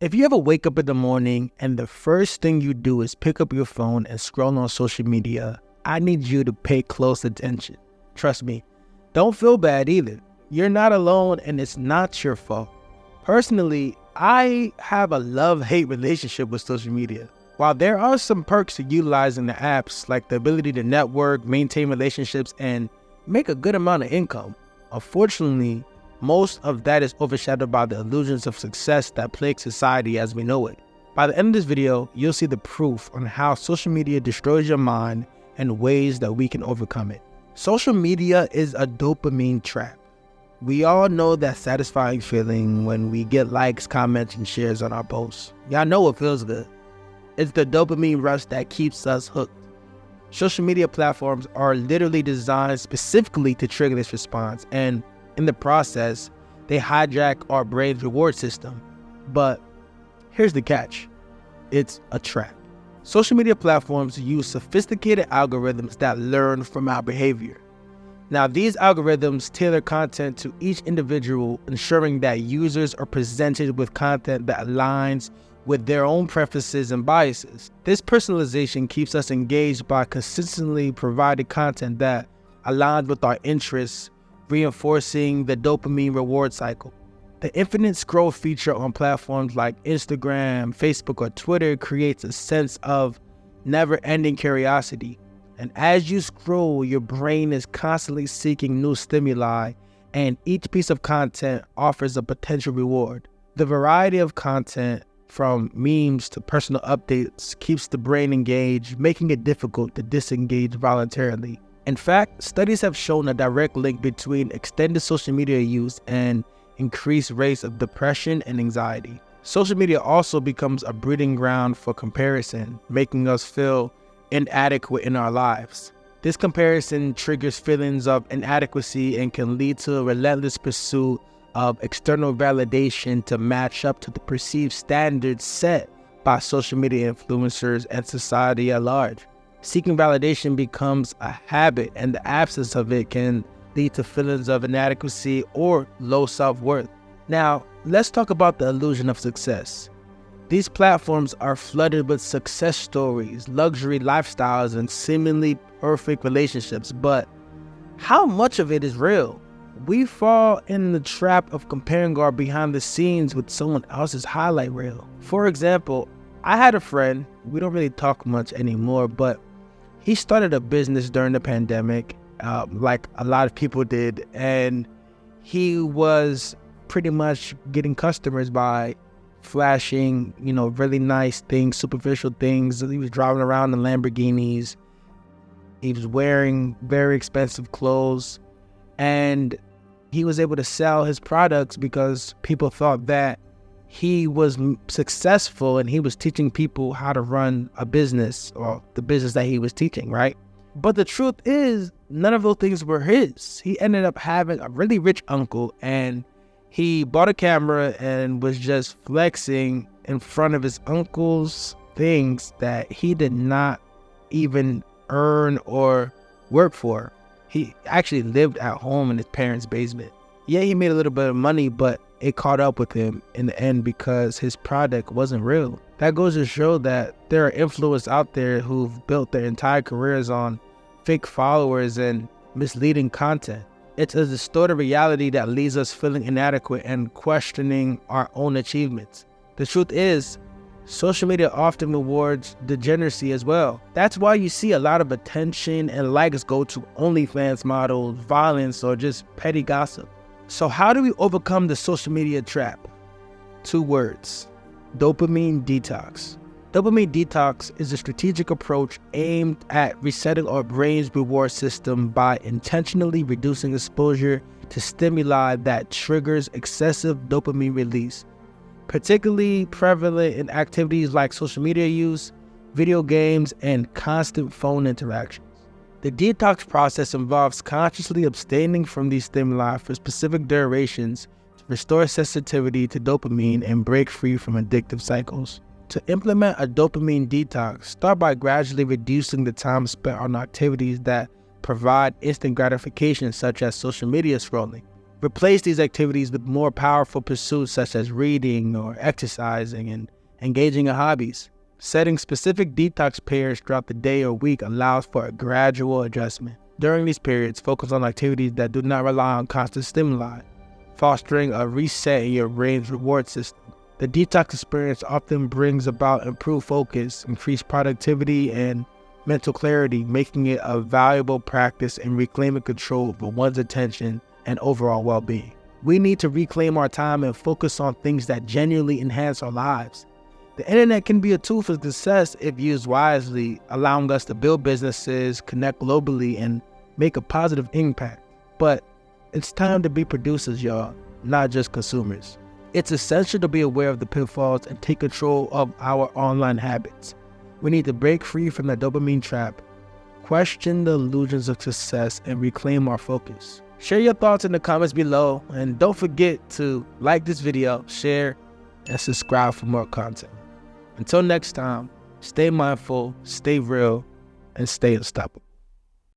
If you ever wake up in the morning and the first thing you do is pick up your phone and scroll on social media, I need you to pay close attention. Trust me, don't feel bad either. You're not alone and it's not your fault. Personally, I have a love-hate relationship with social media. While there are some perks to utilizing the apps, like the ability to network, maintain relationships, and make a good amount of income, unfortunately, most of that is overshadowed by the illusions of success that plague society as we know it. By the end of this video, you'll see the proof on how social media destroys your mind and ways that we can overcome it. Social media is a dopamine trap. We all know that satisfying feeling when we get likes, comments, and shares on our posts. Y'all know it feels good. It's the dopamine rush that keeps us hooked. Social media platforms are literally designed specifically to trigger this response, and in the process, they hijack our brain's reward system. But here's the catch. It's a trap. Social media platforms use sophisticated algorithms that learn from our behavior. Now, these algorithms tailor content to each individual, ensuring that users are presented with content that aligns with their own preferences and biases. This personalization keeps us engaged by consistently providing content that aligns with our interests, reinforcing the dopamine reward cycle. The infinite scroll feature on platforms like Instagram, Facebook, or Twitter creates a sense of never-ending curiosity. And as you scroll, your brain is constantly seeking new stimuli, and each piece of content offers a potential reward. The variety of content, from memes to personal updates, keeps the brain engaged, making it difficult to disengage voluntarily. In fact, studies have shown a direct link between extended social media use and increased rates of depression and anxiety. Social media also becomes a breeding ground for comparison, making us feel inadequate in our lives. This comparison triggers feelings of inadequacy and can lead to a relentless pursuit of external validation to match up to the perceived standards set by social media influencers and society at large. Seeking validation becomes a habit, and the absence of it can lead to feelings of inadequacy or low self-worth. Now, let's talk about the illusion of success. These platforms are flooded with success stories, luxury lifestyles, and seemingly perfect relationships, but how much of it is real? We fall in the trap of comparing our behind the scenes with someone else's highlight reel. For example, I had a friend, we don't really talk much anymore, but he started a business during the pandemic, like a lot of people did, and he was pretty much getting customers by flashing, really nice things, superficial things. He was driving around in Lamborghinis. He was wearing very expensive clothes, and he was able to sell his products because people thought that he was successful and he was teaching people how to run a business, or the business that he was teaching, right? But the truth is, none of those things were his. He ended up having a really rich uncle, and he bought a camera and was just flexing in front of his uncle's things that he did not even earn or work for. He actually lived at home in his parents' basement. Yeah, he made a little bit of money, but it caught up with him in the end because his product wasn't real. That goes to show that there are influencers out there who've built their entire careers on fake followers and misleading content. It's a distorted reality that leaves us feeling inadequate and questioning our own achievements. The truth is, social media often rewards degeneracy as well. That's why you see a lot of attention and likes go to OnlyFans models, violence, or just petty gossip. So how do we overcome the social media trap? 2 words: dopamine detox. Dopamine detox is a strategic approach aimed at resetting our brain's reward system by intentionally reducing exposure to stimuli that triggers excessive dopamine release, particularly prevalent in activities like social media use, video games, and constant phone interactions. The detox process involves consciously abstaining from these stimuli for specific durations to restore sensitivity to dopamine and break free from addictive cycles. To implement a dopamine detox, start by gradually reducing the time spent on activities that provide instant gratification, such as social media scrolling. Replace these activities with more powerful pursuits such as reading or exercising and engaging in hobbies. Setting specific detox periods throughout the day or week allows for a gradual adjustment. During these periods, focus on activities that do not rely on constant stimuli, fostering a reset in your brain's reward system. The detox experience often brings about improved focus, increased productivity, and mental clarity, making it a valuable practice in reclaiming control over one's attention and overall well-being. We need to reclaim our time and focus on things that genuinely enhance our lives. The internet can be a tool for success if used wisely, allowing us to build businesses, connect globally, and make a positive impact. But it's time to be producers, y'all, not just consumers. It's essential to be aware of the pitfalls and take control of our online habits. We need to break free from the dopamine trap, question the illusions of success, and reclaim our focus. Share your thoughts in the comments below, and don't forget to like this video, share, and subscribe for more content. Until next time, stay mindful, stay real, and stay unstoppable.